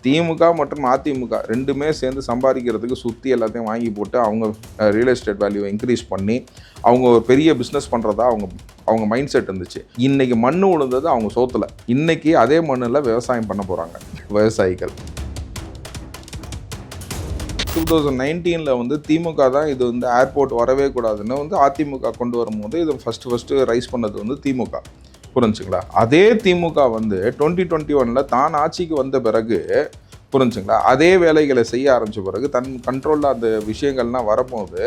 திமுக மற்றும் அதிமுக ரெண்டுமே சேர்ந்து சம்பாதிக்கிறதுக்கு சுற்றி எல்லாத்தையும் வாங்கி போட்டு அவங்க ரியல் எஸ்டேட் வேல்யூவை இன்க்ரீஸ் பண்ணி அவங்க ஒரு பெரிய பிஸ்னஸ் பண்ணுறதா அவங்க மைண்ட் செட் இருந்துச்சு. இன்றைக்கி மண் விழுந்தது அவங்க சோத்தில். இன்றைக்கி அதே மண்ணில் விவசாயம் பண்ண போகிறாங்க விவசாயிகள். 2019 வந்து திமுக தான் இது வந்து ஏர்போர்ட் வரவே கூடாதுன்னு வந்து அதிமுக கொண்டு வரும்போது இது ஃபஸ்ட்டு ரைஸ் பண்ணது வந்து திமுக. புரிஞ்சுங்களா? அதே திமுக வந்து 2021 தான் ஆட்சிக்கு வந்த பிறகு புரிஞ்சுங்களா அதே வேலைகளை செய்ய ஆரம்பித்த பிறகு தன் கண்ட்ரோலில் அந்த விஷயங்கள்லாம் வரப்போகுது.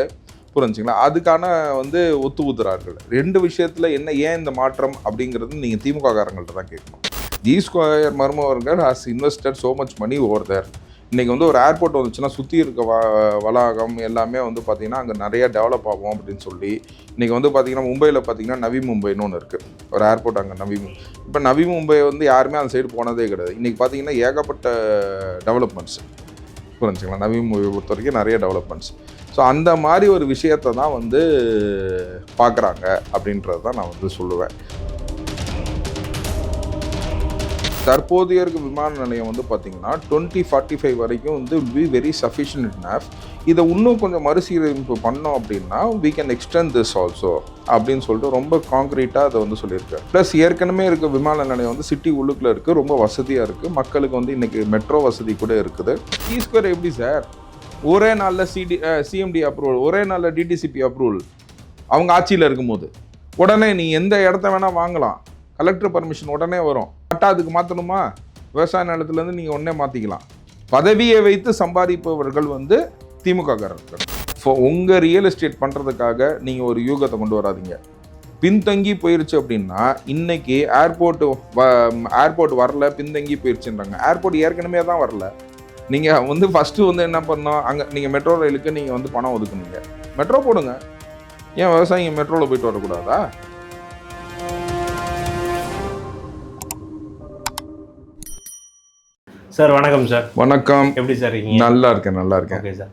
புரிஞ்சுங்களா? அதுக்கான வந்து ஊத்துறார்கள். ரெண்டு விஷயத்தில் ஏன் இந்த மாற்றம் அப்படிங்கிறது நீங்கள் திமுக காரங்கள்ட்ட தான் கேட்கணும். ஜி ஸ்கொயர் மர்மவர்கள் has invested so much money over there. இன்றைக்கி வந்து ஒரு ஏர்போர்ட் வந்துச்சுன்னா சுற்றி இருக்க வளாகம் எல்லாமே வந்து பார்த்திங்கன்னா அங்கே நிறையா டெவலப் ஆகும் அப்படின்னு சொல்லி இன்றைக்கி வந்து பார்த்திங்கன்னா மும்பையில் பார்த்திங்கன்னா நவி மும்பைன்னு ஒன்று இருக்குது, ஒரு ஏர்போர்ட் அங்கே இப்போ நவி மும்பை வந்து யாருமே அந்த சைடு போனதே கிடையாது. இன்றைக்கி பார்த்திங்கன்னா ஏகப்பட்ட டெவலப்மெண்ட்ஸ். புரிஞ்சுங்களா? நவி மும்பை பொறுத்த வரைக்கும் நிறைய டெவலப்மெண்ட்ஸ். ஸோ அந்த மாதிரி ஒரு விஷயத்தை தான் வந்து பார்க்குறாங்க அப்படின்றது தான் நான் வந்து சொல்லுவேன். தற்போதைய இருக்க விமான நிலையம் வந்து பார்த்திங்கன்னா 2045 வரைக்கும் வந்து will be very sufficient enough. இதை இன்னும் கொஞ்சம் மறுசீரமைப்பு பண்ணோம் அப்படின்னா we can extend this also அப்படின்னு சொல்லிட்டு ரொம்ப காங்க்ரீட்டாக அதை வந்து சொல்லியிருக்காரு. ப்ளஸ் ஏற்கனவே இருக்க விமான நிலையம் வந்து சிட்டி உள்ளுக்குள்ளே இருக்குது, ரொம்ப வசதியாக இருக்குது. மக்களுக்கு வந்து இன்றைக்கி மெட்ரோ வசதி கூட இருக்குது. ஜி ஸ்கொயர் எப்படி சார் ஒரே நாளில் சிஎம்டி அப்ரூவல், ஒரே நாளில் டிடிசிபி அப்ரூவல் அவங்க ஆட்சியில் இருக்கும்போது உடனே நீ எந்த இடத்த வேணால் வாங்கலாம், கலெக்டர் பர்மிஷன் உடனே வரும். பட்டா அதுக்கு மாற்றணுமா? விவசாய நிலத்துலேருந்து நீங்கள் உடனே மாற்றிக்கலாம். பதவியை வைத்து சம்பாதிப்பவர்கள் வந்து திமுககாரர்கள். உங்கள் ரியல் எஸ்டேட் பண்ணுறதுக்காக நீங்கள் ஒரு யூகத்தை கொண்டு வராதிங்க. பின்தங்கி போயிடுச்சு அப்படின்னா இன்றைக்கி ஏர்போர்ட் வரல, பின்தங்கி போயிடுச்சுன்றாங்க. ஏர்போர்ட் ஏற்கனவே தான் வரல. நீங்கள் வந்து ஃபஸ்ட்டு வந்து என்ன பண்ணோம், அங்கே நீங்கள் மெட்ரோ ரயிலுக்கு நீங்கள் வந்து பணம் ஒதுக்குனீங்க. மெட்ரோ போடுங்க. ஏன் விவசாயிங்க மெட்ரோவில் போயிட்டு வரக்கூடாதா? சார் வணக்கம் சார். வணக்கம். எப்படி சார் இருக்கீங்க? நல்லா இருக்கேன். Okay sir.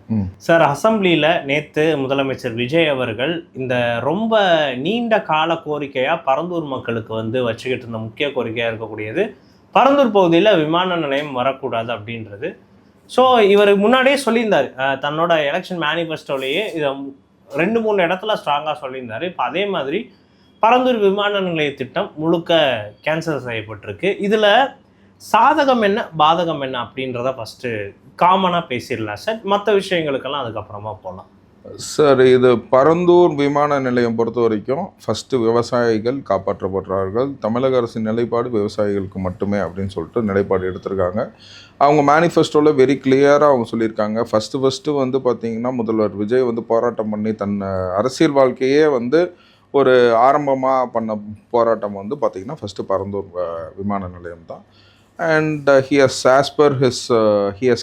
சார், அசம்பிளியில் நேற்று முதலமைச்சர் விஜய் அவர்கள் இந்த ரொம்ப நீண்ட கால கோரிக்கையாக பரந்தூர் மக்களுக்கு வந்து வச்சுக்கிட்டு இருந்த முக்கிய கோரிக்கையாக இருக்கக்கூடியது பரந்தூர் பகுதியில் விமான நிலையம் வரக்கூடாது அப்படின்றது. ஸோ இவர் முன்னாடியே சொல்லியிருந்தார், தன்னோட எலெக்ஷன் மேனிஃபெஸ்டோலேயே இதை 2-3 இடத்துல ஸ்ட்ராங்காக சொல்லியிருந்தார். இப்போ அதே மாதிரி பரந்தூர் விமான நிலைய திட்டம் முழுக்க கேன்சல் செய்யப்பட்டிருக்கு. இதில் சாதகம் என்ன பாதகம் என்ன அப்படின்றத ஃபஸ்ட்டு காமனாக பேசிடலாம் சார். மற்ற விஷயங்களுக்கெல்லாம் அதுக்கப்புறமா போகலாம் சார். இது பரந்தூர் விமான நிலையம் பொறுத்த வரைக்கும் ஃபஸ்ட்டு விவசாயிகள் காப்பாற்றப்படுறார்கள். தமிழக அரசின் நிலைப்பாடு விவசாயிகளுக்கு மட்டுமே அப்படின்னு சொல்லிட்டு நிலைப்பாடு எடுத்திருக்காங்க. அவங்க மேனிஃபெஸ்டோவில் வெரி கிளியராக அவங்க சொல்லியிருக்காங்க. ஃபஸ்ட்டு வந்து பார்த்திங்கன்னா முதல்வர் விஜய் வந்து போராட்டம் பண்ணி தன் அரசியல் வாழ்க்கையே வந்து ஒரு ஆரம்பமாக பண்ண போராட்டம் வந்து பார்த்திங்கன்னா ஃபஸ்ட்டு பரந்தூர் விமான நிலையம் தான். And he has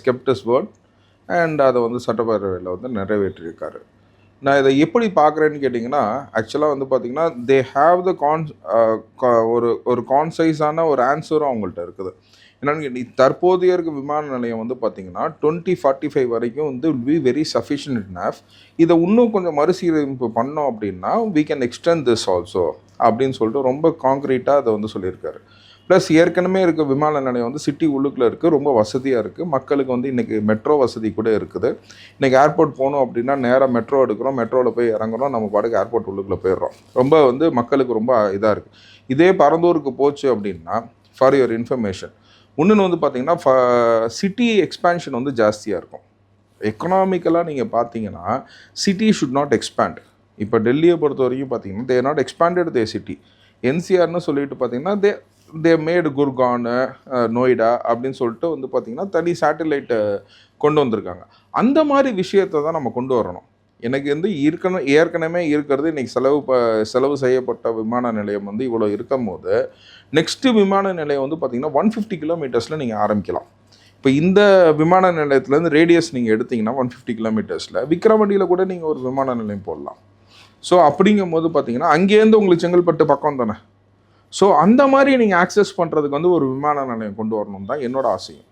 kept his word and அதை வந்து சட்டப்பேரவையில் வந்து நிறைவேற்றியிருக்காரு. நான் இதை எப்படி பார்க்குறேன்னு கேட்டிங்கன்னா, ஆக்சுவலாக வந்து பார்த்திங்கன்னா தே ஹாவ் த ஒரு கான்சைஸான ஒரு ஆன்சரும் அவங்கள்ட்ட இருக்குது. என்னென்னு கேட்டிங்க, தற்போதைய இருக்க விமான நிலையம் வந்து பார்த்திங்கன்னா 2045 வரைக்கும் வந்து will be very sufficient enough. இதை இன்னும் கொஞ்சம் மறுசீரமைப்பு பண்ணோம் அப்படின்னா we can extend this also அப்படின்னு சொல்லிட்டு ரொம்ப காங்க்ரீட்டாக அதை வந்து சொல்லியிருக்காரு. ப்ளஸ் ஏற்கனவே இருக்க விமான நிலையம் வந்து சிட்டி உள்ளுக்குள்ளே இருக்குது, ரொம்ப வசதியாக இருக்குது. மக்களுக்கு வந்து இன்றைக்கி மெட்ரோ வசதி கூட இருக்குது. இன்றைக்கி ஏர்போர்ட் போகணும் அப்படின்னா நேராக மெட்ரோ எடுக்கிறோம், மெட்ரோவில் போய் இறங்குறோம், நம்ம பாட்டுக்கு ஏர்போர்ட் உள்ளுக்குள்ளே போயிடுறோம். ரொம்ப வந்து மக்களுக்கு ரொம்ப இதாக இருக்குது. இதே பரந்தூருக்கு போச்சு அப்படின்னா ஃபார் யுவர் இன்ஃபர்மேஷன், இன்னொன்று வந்து பார்த்திங்கன்னா சிட்டி எக்ஸ்பேன்ஷன் வந்து ஜாஸ்தியாக இருக்கும். எக்கனாமிக்கலாக நீங்கள் பார்த்தீங்கன்னா சிட்டி ஷுட் நாட் எக்ஸ்பேண்ட். இப்போ டெல்லியை பொறுத்த வரைக்கும் பார்த்தீங்கன்னா they not expanded the city. என்சிஆர்னு சொல்லிட்டு பார்த்தீங்கன்னா தே மேடு குர்கான், நொய்டா அப்படின்னு சொல்லிட்டு வந்து பார்த்திங்கன்னா தனி சேட்டலைட்டை கொண்டு வந்திருக்காங்க. அந்த மாதிரி விஷயத்தை தான் நம்ம கொண்டு வரணும். எனக்கு வந்து ஏற்கனவே இருக்கிறது இன்றைக்கி செலவு செய்யப்பட்ட விமான நிலையம் வந்து இவ்வளோ இருக்கும் போது நெக்ஸ்ட்டு விமான நிலையம் வந்து பார்த்திங்கன்னா 150 கிலோமீட்டர்ஸில் நீங்கள் ஆரம்பிக்கலாம். இப்போ இந்த விமான நிலையத்துலேருந்து ரேடியஸ் நீங்கள் எடுத்திங்கன்னா 150 கிலோமீட்டர்ஸில் விக்ரவாண்டியில் கூட நீங்கள் ஒரு விமான நிலையம் போடலாம். ஸோ அப்படிங்கும் போது பார்த்திங்கன்னா அங்கேருந்து உங்களுக்கு செங்கல்பட்டு பக்கம் தானே. ஸோ அந்த மாதிரி நீங்கள் ஆக்சஸ் பண்ணுறதுக்கு வந்து ஒரு விமான நிலையம் கொண்டு வரணும் தான் என்னோடய ஆசையும்.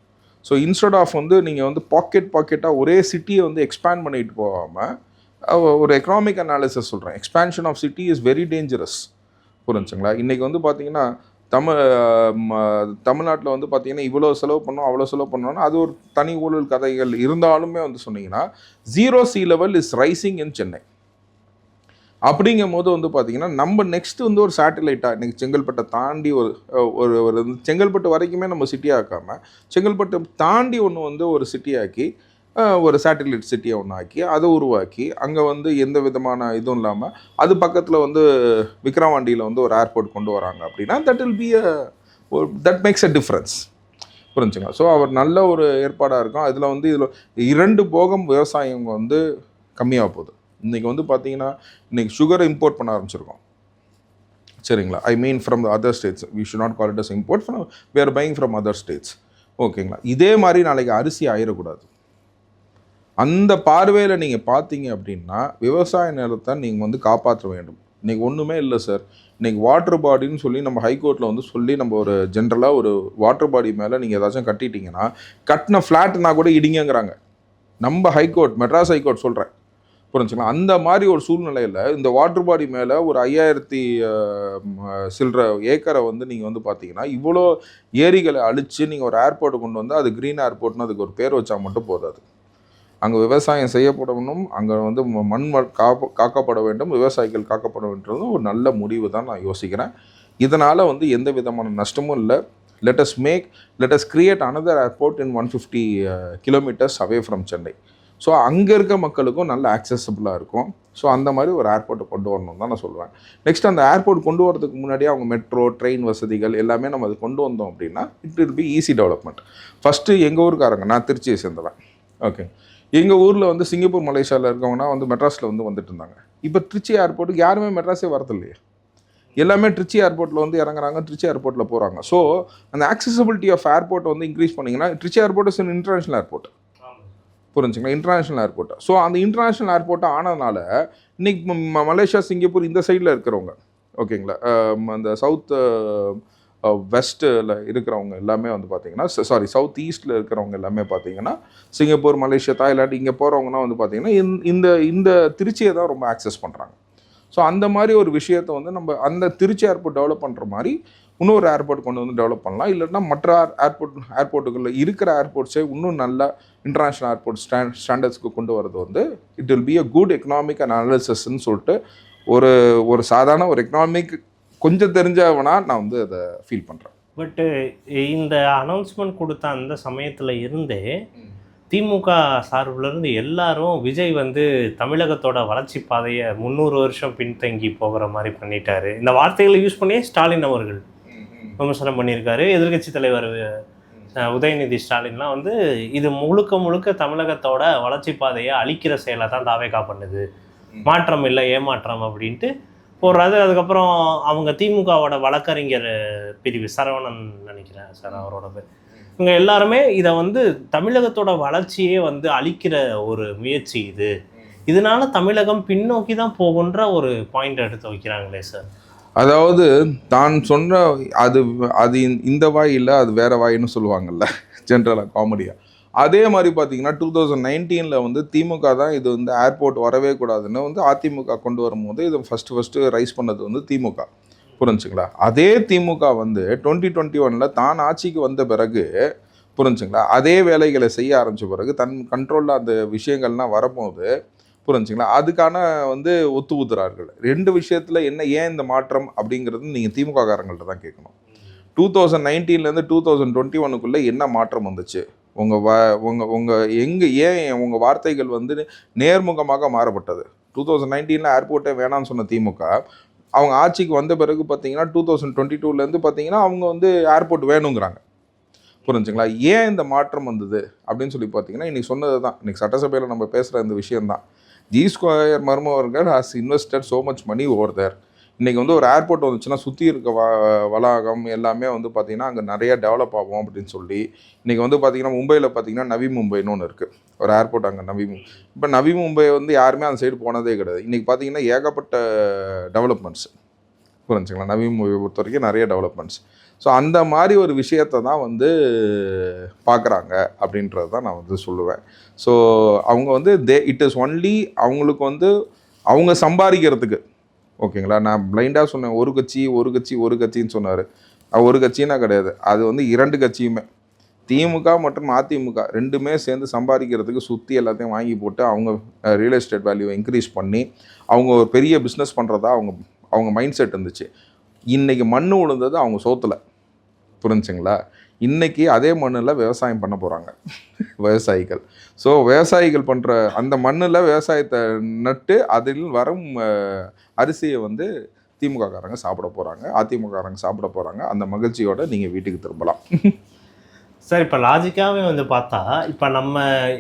ஸோ இன்ஸ்டெட் ஆஃப் வந்து நீங்கள் வந்து பாக்கெட்டாக ஒரே சிட்டியை வந்து எக்ஸ்பேண்ட் பண்ணிட்டு போகாமல் ஒரு எக்கனாமிக் அனாலிசிஸ் சொல்கிறேன். Expansion of city is very dangerous. புரிஞ்சுங்களா? இன்றைக்கி வந்து பார்த்திங்கன்னா தமிழ்நாட்டில் வந்து பார்த்தீங்கன்னா இவ்வளோ செலவு பண்ணோம் அவ்வளோ செலவு பண்ணோன்னா அது ஒரு தனி ஊழல் கதைகள் இருந்தாலுமே வந்து சொன்னீங்கன்னா zero sea level is rising in Chennai. அப்படிங்கும் போது வந்து பார்த்தீங்கன்னா நம்ம நெக்ஸ்ட் வந்து ஒரு சேட்டலைட்டாக இன்றைக்கி செங்கல்பட்டை தாண்டி ஒரு செங்கல்பட்டு வரைக்குமே நம்ம சிட்டியாக்காமல் செங்கல்பட்டு தாண்டி ஒன்று வந்து ஒரு சிட்டியாக்கி ஒரு சேட்டலைட் சிட்டியை ஒன்று ஆக்கி அதை உருவாக்கி அங்கே வந்து எந்த விதமான இதுவும் இல்லாமல் அது பக்கத்தில் வந்து விக்ரவாண்டியில் வந்து ஒரு ஏர்போர்ட் கொண்டு வராங்க அப்படின்னா that will be that makes a difference. புரிஞ்சுங்களா? ஸோ அவர் நல்ல ஒரு ஏற்பாடாக இருக்கும். அதில் வந்து இதில் 2 போகம் விவசாயம் வந்து கம்மியாக போகுது. இன்றைக்கி வந்து பார்த்தீங்கன்னா இன்றைக்கி சுகரை இம்போர்ட் பண்ண ஆரம்பிச்சிருக்கோம். சரிங்களா? I mean from the other states. We should not call it as import, we are buying from other states. ஓகேங்களா? இதே மாதிரி நாளைக்கு அரிசி ஆயிடக்கூடாது. அந்த பார்வையில் நீங்கள் பார்த்தீங்க அப்படின்னா விவசாய நிலத்தை நீங்கள் வந்து காப்பாற்ற வேண்டும். இன்றைக்கி ஒன்றுமே இல்லை சார். இன்றைக்கி வாட்டர் பாடின்னு சொல்லி நம்ம ஹைகோர்ட்டில் வந்து சொல்லி நம்ம ஒரு ஜென்ரலாக ஒரு வாட்டர் பாடி மேலே நீங்கள் ஏதாச்சும் கட்டிட்டீங்கன்னா கட்டின ஃப்ளாட்னா கூட இடிங்கிறாங்க. நம்ம ஹைகோர்ட், மெட்ராஸ் ஹைகோர்ட் சொல்கிறேன். புரிஞ்சுக்கலாம்? அந்த மாதிரி ஒரு சூழ்நிலையில் இந்த வாட்டர் பாடி மேலே ஒரு 5000 சில்லற ஏக்கரை வந்து நீங்கள் வந்து பார்த்தீங்கன்னா இவ்வளோ ஏரிகளை அழித்து நீங்கள் ஒரு ஏர்போர்ட்டை கொண்டு வந்து அது க்ரீன் ஏர்போர்ட்னு அதுக்கு ஒரு பேர் வச்சா மட்டும் போதாது. அங்கே விவசாயம் செய்யப்படணும், அங்கே வந்து மண் காக்கப்பட வேண்டும், விவசாயிகள் காக்கப்பட வேண்டியதும் ஒரு நல்ல முடிவு தான் நான் யோசிக்கிறேன். இதனால் வந்து எந்த விதமான நஷ்டமும் இல்லை. let us create another airport in 150 kilometers away from Chennai. So அங்கே இருக்க மக்களுக்கும் நல்ல ஆக்சசபிளாக இருக்கும். ஸோ அந்த மாதிரி ஒரு ஏர்போர்ட்டை கொண்டு வரணும் தான் நான் சொல்லுவேன். நெக்ஸ்ட் அந்த ஏர்போர்ட் கொண்டு வரதுக்கு முன்னாடியே அவங்க மெட்ரோ ட்ரெயின் வசதிகள் எல்லாமே நம்ம அது கொண்டு வந்தோம் அப்படின்னா it will be easy development. First எங்கள் ஊருக்காரங்க, நான் திருச்சியை சேர்ந்தவன். ஓகே, எங்கள் ஊரில் வந்து சிங்கப்பூர் மலேசியாவில் இருக்கவங்கன்னா வந்து மெட்ராஸில் வந்துட்டு இருந்தாங்க. இப்போ திருச்சி ஏர்போர்ட்டுக்கு யாருமே மெட்ராஸே வரது இல்லையே. எல்லாமே திருச்சி ஏர்போர்ட்டில் வந்து இறங்குறாங்க, திருச்சி ஏர்போர்ட்டில் போகிறாங்க. ஸோ அந்த ஆக்சசபிலிட்டி ஆஃப் ஏர்போர்ட்டை வந்து இன்க்ரீஸ் பண்ணிங்கன்னா Trichy airport is international airport. புரிஞ்சுங்களா? International airport. ஸோ அந்த இன்டர்நேஷ்னல் ஏர்போர்ட்டை ஆனதுனால இன்னைக்கு மலேசியா சிங்கப்பூர் இந்த சைடில் இருக்கிறவங்க, ஓகேங்களா, அந்த சவுத் வெஸ்ட்டில் இருக்கிறவங்க எல்லாமே வந்து பார்த்தீங்கன்னா, சவுத் ஈஸ்ட்டில் இருக்கிறவங்க எல்லாமே பார்த்தீங்கன்னா சிங்கப்பூர், மலேசியா, தாய்லாந்து இங்கே போகிறவங்கன்னா வந்து பார்த்தீங்கன்னா இந்த திருச்சியை தான் ரொம்ப ஆக்சஸ் பண்ணுறாங்க. ஸோ அந்த மாதிரி ஒரு விஷயத்தை வந்து நம்ம அந்த திருச்சி ஏர்போர்ட் டெவலப் பண்ணுற மாதிரி இன்னொரு ஏர்போர்ட் கொண்டு வந்து டெவலப் பண்ணலாம். இல்லைன்னா மற்ற ஏர்போர்ட்டுகளில் இருக்கிற ஏர்போர்ட்ஸே இன்னும் நல்ல இன்டர்நேஷ்னல் ஏர்போர்ட் ஸ்டாண்டர்ட்ஸ்க்கு கொண்டு வரது வந்து it will be a good economic அனாலிசிஸ்ன்னு சொல்லிட்டு ஒரு சாதாரண ஒரு எக்கனாமிக் கொஞ்சம் தெரிஞ்சவனா நான் வந்து அதை ஃபீல் பண்ணுறேன். பட்டு இந்த அனௌன்ஸ்மெண்ட் கொடுத்த அந்த சமயத்தில் இருந்தே திமுக சார்பிலிருந்து எல்லாரும் விஜய் வந்து தமிழகத்தோட வளர்ச்சி பாதையை 300 வருஷம் பின்தங்கி போகிற மாதிரி பண்ணிட்டாரு. இந்த வார்த்தைகளை யூஸ் பண்ணி ஸ்டாலின் அவர்கள் விமர்சனம் பண்ணியிருக்காரு. எதிர்கட்சி தலைவர் உதயநிதி ஸ்டாலின்லாம் வந்து இது முழுக்க தமிழகத்தோட வளர்ச்சி பாதையை அழிக்கிற செயலை தான் தாவேகா பண்ணுது, மாற்றம் இல்லை ஏமாற்றம் அப்படின்ட்டு போடுறாரு. அதுக்கப்புறம் அவங்க திமுகவோட வழக்கறிஞர் பிரிவு சரவணன் நினைக்கிறேன் சார் அவரோட பேர், இவங்க எல்லாருமே இதை வந்து தமிழகத்தோட வளர்ச்சியே வந்து அழிக்கிற ஒரு முயற்சி இது, இதனால தமிழகம் பின்னோக்கி தான் போகுன்ற ஒரு பாயிண்ட் எடுத்து வைக்கிறாங்களே சார். அதாவது தான் சொன்ன அது இந்த வாய் இல்லை, அது வேற வாயின்னு சொல்லுவாங்கல்ல ஜென்ரலாக காமெடியாக. அதே மாதிரி பார்த்தீங்கன்னா 2019 வந்து திமுக தான் இது வந்து ஏர்போர்ட் வரவே கூடாதுன்னு வந்து அதிமுக கொண்டு வரும்போது இது ஃபஸ்ட்டு ரைஸ் பண்ணது வந்து திமுக. புரிஞ்சுங்களா? அதே திமுக வந்து 2021 தான் ஆட்சிக்கு வந்த பிறகு, புரிஞ்சுங்களா, அதே வேலைகளை செய்ய ஆரம்பித்த பிறகு தன் கண்ட்ரோலில் அந்த விஷயங்கள்லாம் வரும்போது, புரிஞ்சுங்களா, அதுக்கான வந்து ஊத்துறார்கள். 2 விஷயத்தில் ஏன் இந்த மாற்றம் அப்படிங்கிறது நீங்கள் திமுக காரங்கள்ட்ட தான் கேட்கணும். 2019 2021 என்ன மாற்றம் வந்துச்சு? ஏன் உங்கள் வார்த்தைகள் வந்து நேர்முகமாக மாறப்பட்டது? 2019 ஏர்போர்ட்டே வேணான்னு சொன்ன திமுக அவங்க ஆட்சிக்கு வந்த பிறகு பார்த்தீங்கன்னா 2022 பார்த்தீங்கன்னா அவங்க வந்து ஏர்போர்ட் வேணுங்கிறாங்க. புரிஞ்சுங்களா? ஏன் இந்த மாற்றம் வந்தது அப்படின்னு சொல்லி பார்த்தீங்கன்னா இன்றைக்கி சொன்னது தான், இன்றைக்கி சட்டசபையில் நம்ம பேசுகிற இந்த விஷயந்தான். G2 மர்மவர்கள் has invested so much money over there. இன்றைக்கி வந்து ஒரு ஏர்போர்ட் வந்துச்சுன்னா சுற்றி இருக்க வளாகம் எல்லாமே வந்து பார்த்திங்கன்னா அங்கே நிறையா டெவலப் ஆகும் அப்படின்னு சொல்லி இன்றைக்கி வந்து பார்த்திங்கன்னா மும்பையில் பார்த்திங்கன்னா நவி மும்பைன்னு ஒன்று இருக்குது, ஒரு ஏர்போர்ட் அங்கே இப்போ நவி மும்பை வந்து யாருமே அந்த சைடு போனதே கிடையாது. இன்றைக்கி பார்த்திங்கன்னா ஏகப்பட்ட டெவலப்மெண்ட்ஸ். புரிஞ்சுங்களா? நவி மும்பையை பொறுத்த வரைக்கும் நிறைய டெவலப்மெண்ட்ஸ். ஸோ அந்த மாதிரி ஒரு விஷயத்தை தான் வந்து பார்க்குறாங்க அப்படின்றது தான் நான் வந்து சொல்லுவேன். ஸோ அவங்க வந்து இட் இஸ் ஒன்லி அவங்களுக்கு வந்து அவங்க சம்பாதிக்கிறதுக்கு, ஓகேங்களா, நான் பிளைண்டாக சொன்னேன் ஒரு கட்சின்னு சொன்னார். ஒரு கட்சினா கிடையாது, அது வந்து 2 கட்சியுமே, திமுக மற்றும் அதிமுக ரெண்டுமே சேர்ந்து சம்பாதிக்கிறதுக்கு சுற்றி எல்லாத்தையும் வாங்கி போட்டு அவங்க ரியல் எஸ்டேட் வேல்யூவை இன்க்ரீஸ் பண்ணி அவங்க ஒரு பெரிய பிஸ்னஸ் பண்ணுறதா அவங்க மைண்ட் செட் இருந்துச்சு. இன்றைக்கி மண் விழுந்தது அவங்க சோத்துல, புரிஞ்சுங்களா? இன்றைக்கி அதே மண்ணில் விவசாயம் பண்ண போகிறாங்க விவசாயிகள். ஸோ விவசாயிகள் பண்ணுற அந்த மண்ணில் விவசாயத்தை நட்டு அதில் வரும் அரிசியை வந்து திமுககாரங்க சாப்பிட போகிறாங்க, அதிமுககாரங்க சாப்பிட போகிறாங்க. அந்த மகிழ்ச்சியோடு நீங்கள் வீட்டுக்கு திரும்பலாம். சார், இப்போ லாஜிக்காகவே வந்து பார்த்தா,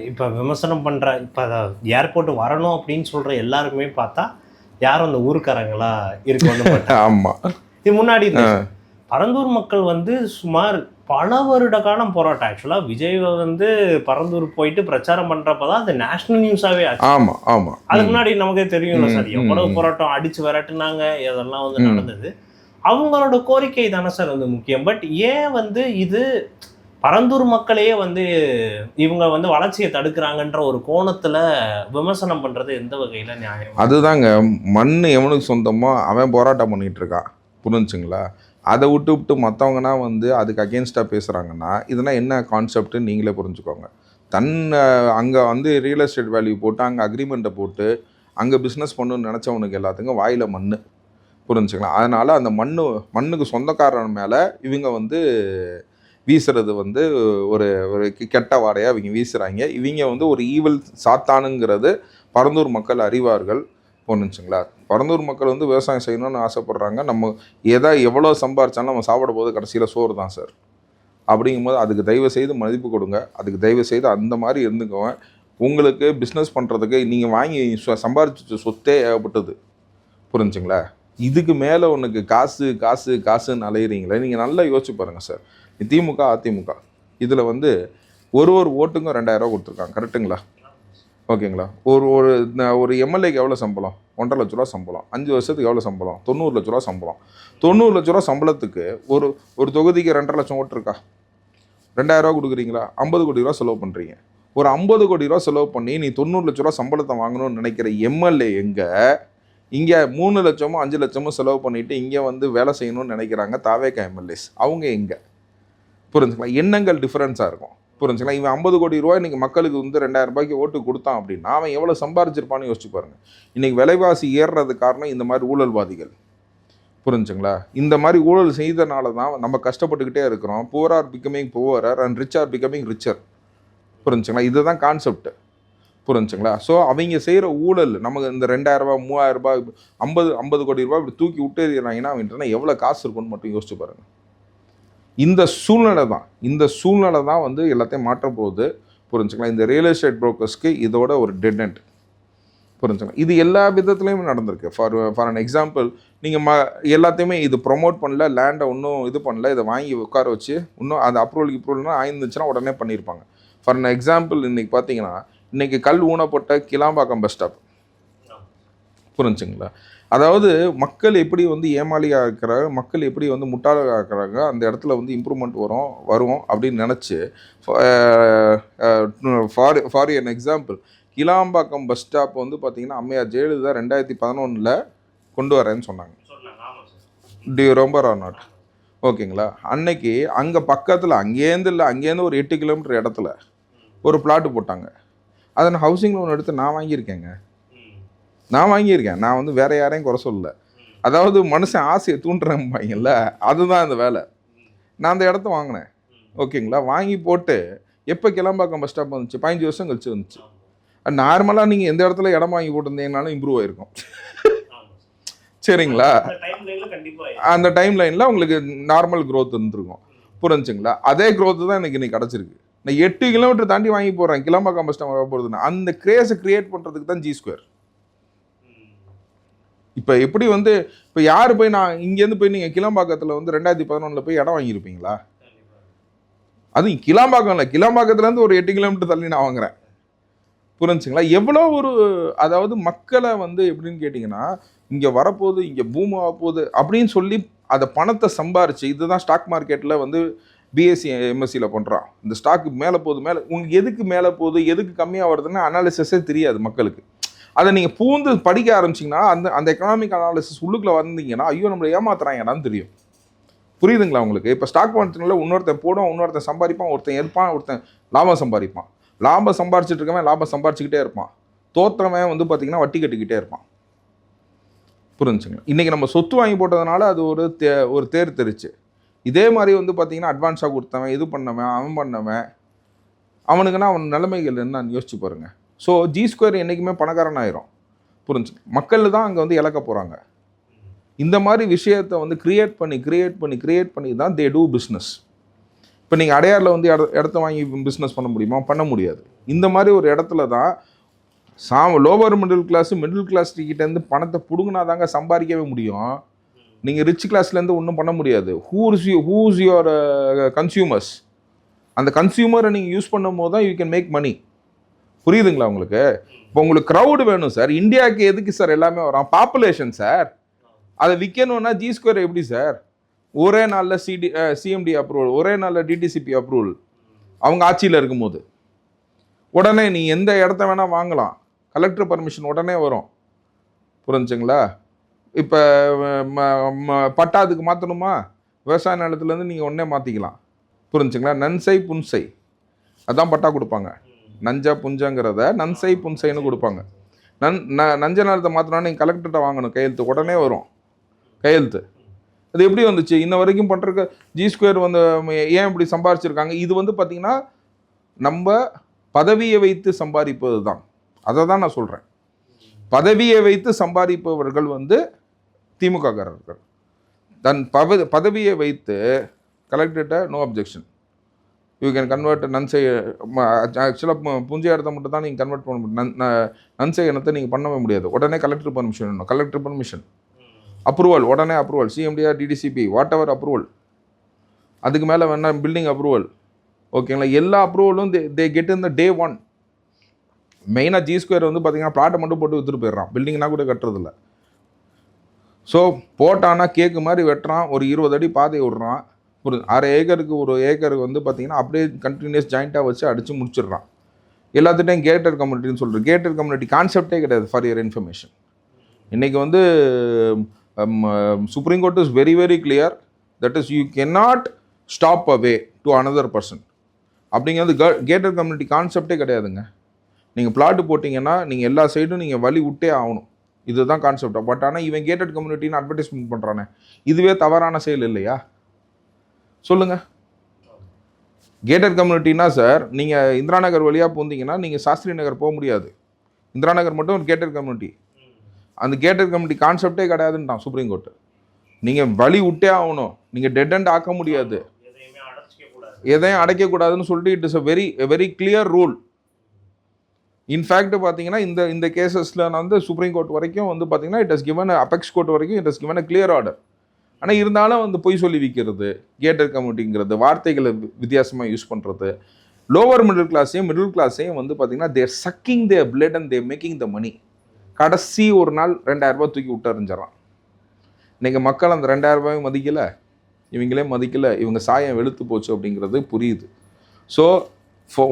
இப்போ விமர்சனம் பண்ணுற, இப்போ ஏர்போர்ட் வரணும் அப்படின்னு சொல்கிற எல்லாருக்குமே பார்த்தா யாரும் அந்த ஊருக்காரங்களா இருக்க வந்து மாட்டாங்க. ஆமாம், இது முன்னாடி பரந்தூர் மக்கள் வந்து சுமார் பல வருட காலம் போராட்டம். ஆக்சுவலாக விஜய் வந்து பரந்தூர் போயிட்டு பிரச்சாரம் பண்ணுறப்பதான் அது நேஷனல் நியூஸாகவே ஆச்சு. ஆமாம் ஆமாம், அதுக்கு முன்னாடி நமக்கே தெரியும்ல சார், எவ்வளவு போராட்டம் அடிச்சு விரட்டுனாங்க, இதெல்லாம் வந்து நடந்தது. அவங்களோட கோரிக்கை தானே சார் வந்து முக்கியம். பட் ஏன் வந்து இது பரந்தூர் மக்களையே வந்து இவங்க வந்து வளர்ச்சியை தடுக்கிறாங்கன்ற ஒரு கோணத்துல விமர்சனம் பண்றது எந்த வகையில நியாயம்? அதுதாங்க, மண் எவனுக்கு சொந்தமோ அவன் போராட்டம் பண்ணிட்டு இருக்கான், புரிஞ்சுங்களா? அதை விட்டு மற்றவங்கன்னா வந்து அதுக்கு அகேன்ஸ்டாக பேசுகிறாங்கன்னா இதெல்லாம் என்ன கான்செப்ட்னு நீங்களே புரிஞ்சுக்கோங்க. அங்கே வந்து ரியல் எஸ்டேட் வேல்யூ போட்டு அங்கே அக்ரிமெண்ட்டை போட்டு அங்கே பிஸ்னஸ் பண்ணணும்னு நினச்சவனுக்கு எல்லாத்துக்கும் வாயில் மண், புரிஞ்சுக்கலாம். அதனால் அந்த மண்ணுக்கு சொந்தக்காரன் மேலே இவங்க வந்து வீசுறது வந்து ஒரு கெட்ட வாடையாக இவங்க வீசுகிறாங்க. இவங்க வந்து ஒரு ஈவல் சாத்தானுங்கிறது பரந்தூர் மக்கள் அறிவார்கள், புரிஞ்சுங்களா? பரந்தூர் மக்கள் வந்து விவசாயம் செய்யணும்னு ஆசைப்பட்றாங்க. நம்ம எவ்வளோ சம்பாரிச்சாலும் நம்ம சாப்பிட போது கடைசியில் சோறு தான் சார். அப்படிங்கும்போது அதுக்கு தயவு செய்து மதிப்பு கொடுங்க, அதுக்கு தயவு செய்து அந்த மாதிரி இருந்துக்கோங்க. உங்களுக்கு பிஸ்னஸ் பண்ணுறதுக்கு நீங்கள் வாங்கி சம்பாரிச்சு சொத்தே ஏகப்பட்டது, புரிஞ்சுங்களா? இதுக்கு மேலே உனக்கு காசுன்னு அலையிறீங்களே, நீங்கள் நல்லா யோசிச்சு பாருங்கள் சார். திமுக அதிமுக இதில் வந்து ஒரு ஓட்டுக்கும் 2000 கொடுத்துருக்காங்க, கரெக்டுங்களா? ஓகேங்களா? ஒரு எம்எல்ஏக்கு எவ்வளோ சம்பளம்? 1.5 லட்ச ரூபா சம்பளம். 5 வருஷத்துக்கு எவ்வளோ சம்பளம்? 90 லட்ச ரூபா சம்பளம். 90 லட்ச ரூபா சம்பளத்துக்கு ஒரு தொகுதிக்கு 2.5 லட்சம் ஓட்டு இருக்கா? 2000 ரூபா கொடுக்குறீங்களா? 50 கோடி ரூபா செலவு பண்ணுறீங்க. ஒரு 50 கோடி ரூபா செலவு பண்ணி நீ 90 லட்ச ரூபா சம்பளத்தை வாங்கணும்னு நினைக்கிற எம்எல்ஏ எங்கே? இங்கே 3 லட்சமோ 5 லட்சமோ செலவு பண்ணிவிட்டு இங்கே வந்து வேலை செய்யணும்னு நினைக்கிறாங்க தாவேகா எம்எல்ஏஸ். அவங்க எங்கே? புரிஞ்சுக்கலாம், எண்ணங்கள் டிஃப்ரென்ஸாக இருக்கும், புரிஞ்சுக்கலாம். இவன் 50 கோடி ரூபாய் இன்றைக்கி மக்களுக்கு வந்து 2000 ரூபாய்க்கு ஓட்டு கொடுத்தான் அப்படின்னா அவன் எவ்வளோ சம்பாரிச்சிருப்பான்னு யோசிச்சு பாருங்கள். இன்றைக்கி விலைவாசி ஏறுறது காரணம் இந்த மாதிரி ஊழல்வாதிகள், புரிஞ்சுங்களா? இந்த மாதிரி ஊழல் செய்தனால தான் நம்ம கஷ்டப்பட்டுக்கிட்டே இருக்கிறோம். Poor are becoming poorer and rich are becoming richer, புரிஞ்சுங்களா? இதுதான் கான்செப்ட், புரிஞ்சுங்களா? ஸோ அவங்க செய்கிற ஊழல் நமக்கு இந்த 2000 ரூபாய் 3000 ரூபாய் 50 கோடி ரூபாய் இப்படி தூக்கி விட்டுறாங்கன்னா அவன்ட்டு எவ்வளோ காசு இருக்குன்னு மட்டும் யோசிச்சு பாருங்கள். இந்த சூழ்நிலை தான் வந்து எல்லாத்தையும் மாற்ற போகுது, புரிஞ்சுக்கலாம். இந்த ரியல் எஸ்டேட் புரோக்கர்ஸ்க்கு இதோட ஒரு டெட் எண்ட், புரிஞ்சுக்கலாம். இது எல்லா விதத்துலையும் நடந்திருக்கு. ஃபார் அன் எக்ஸாம்பிள், நீங்கள் எல்லாத்தையுமே இது ப்ரொமோட் பண்ணல, லேண்டை இன்னும் இது பண்ணல, இதை வாங்கி உட்கார வச்சு இன்னும் அது அப்ரூவல்னா ஆயிருந்துச்சுன்னா உடனே பண்ணியிருப்பாங்க. ஃபார் அன் எக்ஸாம்பிள், இன்றைக்கி பார்த்தீங்கன்னா இன்றைக்கி கல் ஊனப்பட்ட கிளாம்பாக்கம் பஸ் ஸ்டாப், புரிஞ்சுங்களா? அதாவது மக்கள் எப்படி வந்து ஏமாளியாக இருக்கிறாங்க, மக்கள் எப்படி வந்து முட்டாளாக இருக்கிறாங்க, அந்த இடத்துல வந்து இம்ப்ரூவ்மெண்ட் வரும் அப்படின்னு நினச்சி for N example, Kilambakkam bus stop வந்து பார்த்திங்கன்னா அம்மையார் ஜெயலலிதா 2011 கொண்டு வரேன்னு சொன்னாங்க. டியூ ரொம்ப நாட் ஓகேங்களா? அன்னைக்கு அங்கே பக்கத்தில் அங்கேருந்து ஒரு 8 கிலோமீட்டர் இடத்துல ஒரு பிளாட்டு போட்டாங்க. அதை நான் ஹவுசிங் லோன் எடுத்து நான் வாங்கியிருக்கேன். நான் வந்து வேற யாரையும் குறை சொல்லல. அதாவது மனுஷன் ஆசையை தூண்டுறாங்கல்ல, அதுதான் அந்த வேலை. நான் அந்த இடத்த வாங்கினேன், ஓகேங்களா? வாங்கி போட்டு எப்போ கிளம்பாக்கம் பஸ் ஸ்டாப் வந்துச்சு? 15 வருஷம் கழிச்சு வந்துச்சு. நார்மலாக நீங்கள் எந்த இடத்துல இடம் வாங்கி போட்டிருந்தீங்கனாலும் இம்ப்ரூவ் ஆகிருக்கும், சரிங்களா? அந்த டைம் லைனில் உங்களுக்கு நார்மல் க்ரோத் இருந்துருக்கும், புரிஞ்சுங்களா? அதே க்ரோத்து தான் எனக்கு இன்னைக்கு கிடச்சிருக்கு. நான் 8 கிலோமீட்டர் தாண்டி வாங்கி போகிறேன், கிளம்பாக்கம் பஸ் ஸ்டாப் வர போகிறதுனா அந்த கிரேஸை கிரியேட் பண்ணுறதுக்கு தான் G2. இப்போ எப்படி வந்து இப்போ யார் போய் நான் இங்கேருந்து போய் நீங்கள் கிளம்பாக்கத்தில் வந்து 2011 போய் இடம் வாங்கியிருப்பீங்களா? அதுவும் கிளம்பாக்கம் இல்லை, கிளம்பாக்கத்துலேருந்து ஒரு 8 கிலோமீட்டர் தள்ளி நான் வாங்குறேன், புரிஞ்சுங்களா? எவ்வளோ ஒரு அதாவது மக்களை வந்து எப்படின்னு கேட்டிங்கன்னா, இங்கே வரப்போகுது, இங்கே பூம் ஆக போகுது அப்படின்னு சொல்லி அதை பணத்தை சம்பாரிச்சு, இதுதான் ஸ்டாக் மார்க்கெட்டில் வந்து பிஎஸ்சி எம்எஸ்சியில் பண்ணுறான். இந்த ஸ்டாக்கு மேலே போகுது, உங்களுக்கு எதுக்கு மேலே போகுது, எதுக்கு கம்மியாக வருதுன்னு அனாலிசிஸே தெரியாது மக்களுக்கு. அதை நீங்கள் பூந்து படிக்க ஆரம்பிச்சிங்கன்னா அந்த எக்கனாமிக் அனாலிசிஸ் உள்ளுக்குள்ளே வந்தீங்கன்னா ஐயோ நம்மளை ஏமாத்துறாங்கடான்னு தெரியும், புரியுதுங்களா உங்களுக்கு? இப்போ ஸ்டாக் மார்க்கெட்டில் இன்னொருத்தன் போடும், இன்னொருத்தன் சம்பாதிப்பான், ஒருத்தன் எடுப்பான், ஒருத்தன் லாபம் சம்பாதிப்பான். லாபம் சம்பாரிச்சிட்டு இருக்கவன் லாபம் சம்பாரிச்சுக்கிட்டே இருப்பான். தோற்றவன் வந்து பார்த்தீங்கன்னா வட்டி கட்டிக்கிட்டே இருப்பான். புரிஞ்சுங்களா? இன்றைக்கி நம்ம சொத்து வாங்கி போட்டதுனால அது ஒரு தேர் தெரிச்சு. இதே மாதிரி வந்து பார்த்தீங்கன்னா அட்வான்ஸாக கொடுத்தவன், இது பண்ணவன், அவன் பண்ணவன், அவனுக்குன்னா அவன் நிலைமைகள் என்னன்னு யோசிச்சு பாருங்கள். ஸோ G2 என்றைக்குமே பணக்காரன் ஆயிரும். புரிஞ்சு மக்கள் தான் அங்கே வந்து இழக்க போகிறாங்க. இந்த மாதிரி விஷயத்தை வந்து கிரியேட் பண்ணி தான் தே டூ பிஸ்னஸ். இப்போ நீங்கள் அடையாரில் வந்து இடத்த வாங்கி பிஸ்னஸ் பண்ண முடியுமா? பண்ண முடியாது. இந்த மாதிரி ஒரு இடத்துல தான் லோவர் மிடில் கிளாஸ் கிட்டேருந்து பணத்தை பிடுங்கினா தாங்க சம்பாதிக்கவே முடியும். நீங்கள் ரிச் கிளாஸ்லேருந்து ஒன்றும் பண்ண முடியாது. Whose your consumers? அந்த கன்சியூமரை நீங்கள் யூஸ் பண்ணும் போது தான் யூ கேன் மேக் மணி. புரியுதுங்களா உங்களுக்கு? இப்போ உங்களுக்கு க்ரௌடு வேணும் சார். இந்தியாவுக்கு எதுக்கு சார் எல்லாமே வரும்? Population sir. அதை விற்கணும்னா G2 எப்படி சார்? ஒரே நாளில் சிஎம்டி அப்ரூவல், ஒரே நாளில் டிடிசிபி அப்ரூவல், அவங்க ஆட்சியில் இருக்கும்போது உடனே நீ எந்த இடத்த வேணால் வாங்கலாம். கலெக்டர் பர்மிஷன் உடனே வரும். புரிஞ்சுங்களா? இப்போ பட்டாதுக்கு மாற்றணுமா? விவசாய நிலத்துலேருந்து நீங்கள் உடனே மாற்றிக்கலாம். புரிஞ்சுங்களா? நன்சை புன்சை அதான் பட்டா கொடுப்பாங்க. நஞ்சா புஞ்சங்கிறத நன்சை புன்சைன்னு கொடுப்பாங்க. நஞ்ச நிலத்தை மாற்றினா நீங்கள் கலெக்டர்கிட்ட வாங்கணும் கையெழுத்து, உடனே வரும் கையெழுத்து. அது எப்படி வந்துச்சு? இன்ன வரைக்கும் பண்ணுறக்கு G2 வந்து ஏன் இப்படி சம்பாரிச்சிருக்காங்க? இது வந்து பார்த்திங்கன்னா நம்ம பதவியை வைத்து சம்பாதிப்பது தான். அதை தான் நான் சொல்கிறேன். பதவியை வைத்து சம்பாதிப்பவர்கள் வந்து திமுககாரர்கள். தன் பதவியை வைத்து கலெக்டர்கிட்ட no objection, you can convert நன்சை. ஆக்சுவலாக புஞ்சை இடத்த மட்டும் தான் நீங்கள் கன்வெர்ட் பண்ண முடியும். நன்சை இனத்தை நீங்கள் பண்ணவே முடியாது. உடனே கலெக்டர் பர்மிஷன் வேணும். கலெக்டர் பர்மிஷன், அப்ரூவல், உடனே approval, CMDR, DTCP, whatever approval. அதுக்கு மேலே வேணா பில்டிங் அப்ரூவல். ஓகேங்களா? எல்லா அப்ரூவலும் தே கெட் இன் த டே 1. மெயினாக G2 வந்து பார்த்தீங்கன்னா பிளாட்டை மட்டும் போட்டு விற்றுட்டு போயிடுறான். பில்டிங்னா கூட கட்டுறதில்ல. ஸோ போட்டானா கேக்கு மாதிரி வெட்டுறான். ஒரு 20 அடி பாதை விடுறான். ஒரு 1/2 ஏக்கருக்கு ஒரு ஏக்கருக்கு வந்து பார்த்தீங்கன்னா அப்படியே கண்டினியூஸ் ஜாயிண்ட்டாக வச்சு அடித்து முடிச்சிடுறான். எல்லாத்துட்டையும் கேட்டட் கம்யூனிட்டின்னு சொல்கிறேன். கேட்டட் கம்யூனிட்டி கான்செப்டே கிடையாது. ஃபார் யுவர் இன்ஃபர்மேஷன், இன்றைக்கி வந்து supreme court is very very clear. That is you cannot stop away to another person. அப்படிங்கிறது கேட்டட் கம்யூனிட்டி கான்செப்டே கிடையாதுங்க. நீங்கள் பிளாட்டு போட்டிங்கன்னா நீங்கள் எல்லா சைடும் நீங்கள் வழி விட்டே ஆகணும். இதுதான் கான்செப்ட். பட் ஆனால் இவன் கேட்டட் கம்யூனிட்டின்னு அட்வர்டைஸ்மெண்ட் பண்ணுறானே, இதுவே தவறான செயல் இல்லையா? சொல்லுங்கள். கேட்டட் கம்யூனிட்டினா சார், நீங்கள் இந்திரா நகர் வழியாக போந்தீங்கன்னா நீங்கள் சாஸ்திரி நகர் போக முடியாது. இந்திரா நகர் மட்டும் ஒரு கேட்டட் கம்யூனிட்டி. அந்த கேட்டட் கம்யூனிட்டி கான்செப்டே கிடையாதுன்ட்டான் சுப்ரீம் கோர்ட்டு. நீங்கள் வழி விட்டே ஆகணும். நீங்கள் டெட் அண்ட் ஆக்க முடியாது. எதையும் அடைக்கக்கூடாதுன்னு சொல்லிட்டு it is a very clear rule. In fact பார்த்தீங்கன்னா இந்த கேசஸில் வந்து சுப்ரீம் கோர்ட் வரைக்கும் வந்து பார்த்தீங்கன்னா it has given, apex court வரைக்கும் it has given a clear order. ஆனால் இருந்தாலும் வந்து பொய் சொல்லி விற்கிறது, கேட்டட் கம்யூனிட்டிங்கிறது, வார்த்தைகளை வித்தியாசமாக யூஸ் பண்ணுறது, லோவர் மிடில் கிளாஸையும் வந்து பார்த்தீங்கன்னா they're sucking their blood and they're making the money. கடைசி ஒரு நாள் 2000 ரூபாய் தூக்கி விட்டு அறிஞ்சிடறான். இன்றைக்கி மக்கள் அந்த 2000 ரூபாயும் மதிக்கலை, இவங்களே மதிக்கலை, இவங்க சாயம் வெளுத்து போச்சு அப்படிங்கிறது புரியுது. ஸோ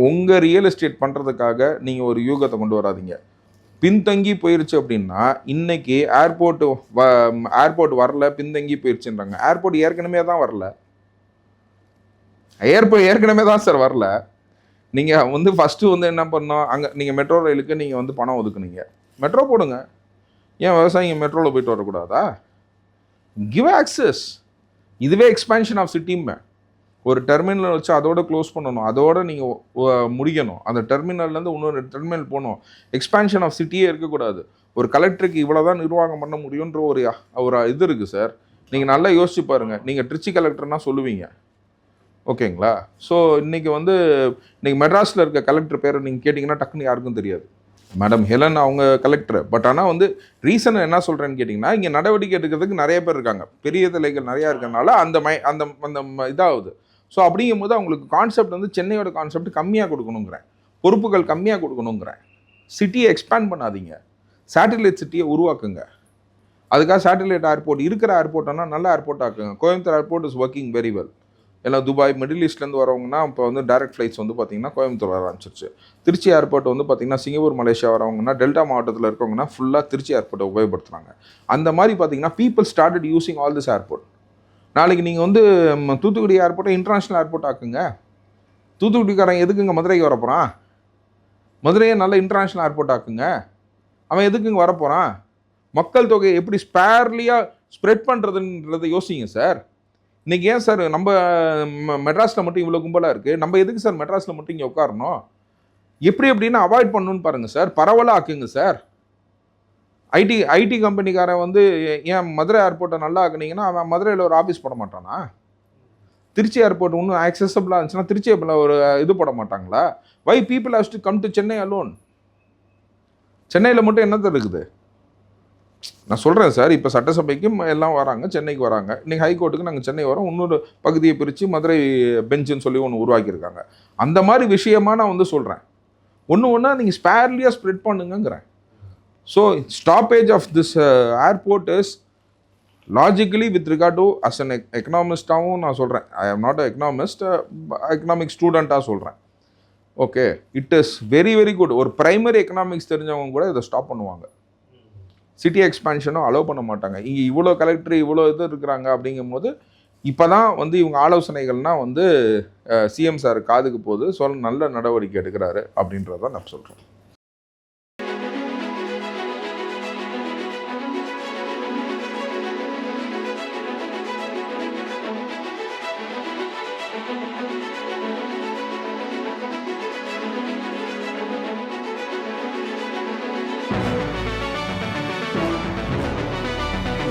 உங்கள் ரியல் எஸ்டேட் பண்ணுறதுக்காக நீங்கள் ஒரு யூகத்தை கொண்டு வராதிங்க. பின்தங்கி போயிடுச்சு அப்படின்னா, இன்றைக்கி ஏர்போர்ட் வரல, பின்தங்கி போயிடுச்சுன்றாங்க. ஏர்போர்ட் ஏற்கனவே தான் வரல. ஏற்கனவே தான் சார் வரல. நீங்கள் வந்து ஃபஸ்ட்டு வந்து என்ன பண்ணோம், அங்கே நீங்கள் மெட்ரோ ரயிலுக்கு நீங்கள் வந்து பணம் ஒதுக்குனீங்க. மெட்ரோ போடுங்க. ஏன் விவசாயிங்க மெட்ரோவில் போயிட்டு வரக்கூடாதா? Give access. இதுவே எக்ஸ்பேன்ஷன் ஆஃப் சிட்டிமே. ஒரு டெர்மினல் வச்சு அதோட க்ளோஸ் பண்ணணும், அதோட நீங்கள் முடிக்கணும். அந்த டெர்மினல்லேருந்து இன்னொரு டெர்மினல் போகணும். எக்ஸ்பேன்ஷன் ஆஃப் சிட்டியே இருக்கக்கூடாது. ஒரு கலெக்டருக்கு இவ்வளோ தான் நிர்வாகம் பண்ண முடியுன்ற ஒரு இது இருக்குது சார். நீங்கள் நல்லா யோசிச்சு பாருங்கள். நீங்கள் திருச்சி கலெக்டர்னா சொல்லுவீங்க, ஓகேங்களா? ஸோ இன்றைக்கி மெட்ராஸில் இருக்க கலெக்டர் பேரை நீங்கள் கேட்டிங்கன்னா டக்குன்னு யாருக்கும் தெரியாது. மேடம் ஹெலன் அவங்க கலெக்டர். பட் ஆனால் வந்து ரீசன் என்ன சொல்கிறேன்னு கேட்டிங்கன்னா, இங்கே நடவடிக்கை எடுக்கிறதுக்கு நிறைய பேர் இருக்காங்க, பெரிய தலைகள் நிறையா இருக்கிறனால அந்த இதாகுது. ஸோ அப்படிங்கும் போது அவங்களுக்கு கான்செப்ட் வந்து சென்னையோட கான்செப்ட் கம்மியாக கொடுக்கணுங்கிறேன், பொறுப்புகள் கம்மியாக கொடுக்கணுங்கிறேன். சிட்டியை எக்ஸ்பேண்ட் பண்ணாதீங்க, சேட்டிலைட் சிட்டியை உருவாக்குங்க. அதுக்காக சேட்டிலைட் ஏர்போர்ட் இருக்கிற ஏர்போர்ட்னா நல்ல ஏர்போர்ட் ஆக்குங்க. Coimbatore airport is working very well. எல்லாம் துபாய், மிடில் ஈஸ்ட்லேருந்து வரவங்கன்னா இப்போ வந்து டைரக்ட் ஃப்ளைட்ஸ் வந்து பார்த்திங்கன்னா கோயம்புத்தூர் வர ஆரம்பிச்சிருச்சு. திருச்சி ஏர்போர்ட் வந்து பார்த்திங்கன்னா சிங்கப்பூர், மலேசியா வரவங்கன்னா, டெல்டா மாவட்டத்தில் இருக்கவங்கன்னா ஃபுல்லாக திருச்சி ஏர்போர்ட்டை உபயோகப்படுத்துகிறாங்க. அந்த மாதிரி பார்த்திங்கன்னா people started using all this airport. நாளைக்கு நீங்கள் வந்து தூத்துக்குடி ஏர்போர்ட்டை இன்டர்நேஷ்னல் ஏர்போர்ட் ஆக்குங்க. தூத்துக்குடிக்காரன் எதுக்குங்க மதுரைக்கு வரப்போகிறான்? மதுரையை நல்ல இன்டர்நேஷ்னல் ஏர்போர்ட் ஆக்குங்க. அவன் எதுக்குங்க வரப்போகிறான்? மக்கள் தொகையை எப்படி ஸ்பேர்லியாக ஸ்ப்ரெட் பண்ணுறதுன்றதை யோசிங்க சார். இன்றைக்கி ஏன் சார் நம்ம மெட்ராஸில் மட்டும் இவ்வளோ கும்பலாக இருக்குது? நம்ம எதுக்கு சார் மெட்ராஸில் மட்டும் இங்கே உட்காரணும்? எப்படி எப்படின்னு அவாய்ட் பண்ணணும்னு பாருங்கள் சார். பரவலாக ஆக்குங்க சார். ஐடி கம்பெனிக்காரன் வந்து ஏன் மதுரை ஏர்போர்ட்டை நல்லா ஆக்குனீங்கன்னா அவன் மதுரையில் ஒரு ஆஃபீஸ் போட மாட்டானா? திருச்சி ஏர்போர்ட் இன்னும் ஆக்சசபிளாக இருந்துச்சுன்னா திருச்சியில் ஒரு இது போட மாட்டாங்களா? Why people have to come to Chennai alone? சென்னையில் மட்டும் என்னது இருக்குது? நான் சொல்கிறேன் சார், இப்போ சட்டசபைக்கும் எல்லாம் வராங்க, சென்னைக்கு வராங்க. இன்றைக்கி ஹைகோர்ட்டுக்கு நாங்கள் சென்னை வரோம். இன்னொரு பகுதியை பிரித்து மதுரை பெஞ்சுன்னு சொல்லி ஒன்று உருவாக்கியிருக்காங்க. அந்த மாதிரி விஷயமாக நான் வந்து சொல்கிறேன். ஒன்றா நீங்கள் ஸ்பேர்லியாக ஸ்ப்ரெட் பண்ணுங்கிறேன். So stoppage of this airport is logically with regard to as an எக்கனாமிஸ்டாகவும் நான் சொல்கிறேன். ஐ am not a economist, economic ஸ்டூடெண்ட்டாக சொல்கிறேன். Okay, it is very very good. ஒரு ப்ரைமரி எக்கனாமிக்ஸ் தெரிஞ்சவங்க கூட இதை ஸ்டாப் பண்ணுவாங்க. சிட்டி எக்ஸ்பான்ஷனும் அலோவ் பண்ண மாட்டாங்க. இங்கே இவ்வளோ கலெக்டர் இவ்வளோ இது இருக்கிறாங்க அப்படிங்கும்போது இப்போ தான் வந்து இவங்க ஆலோசனைகள்னால் வந்து சிஎம் சார் காதுக்கு போகுது. நல்ல நடவடிக்கை எடுக்கிறாரு அப்படின்றத நான் சொல்கிறேன்.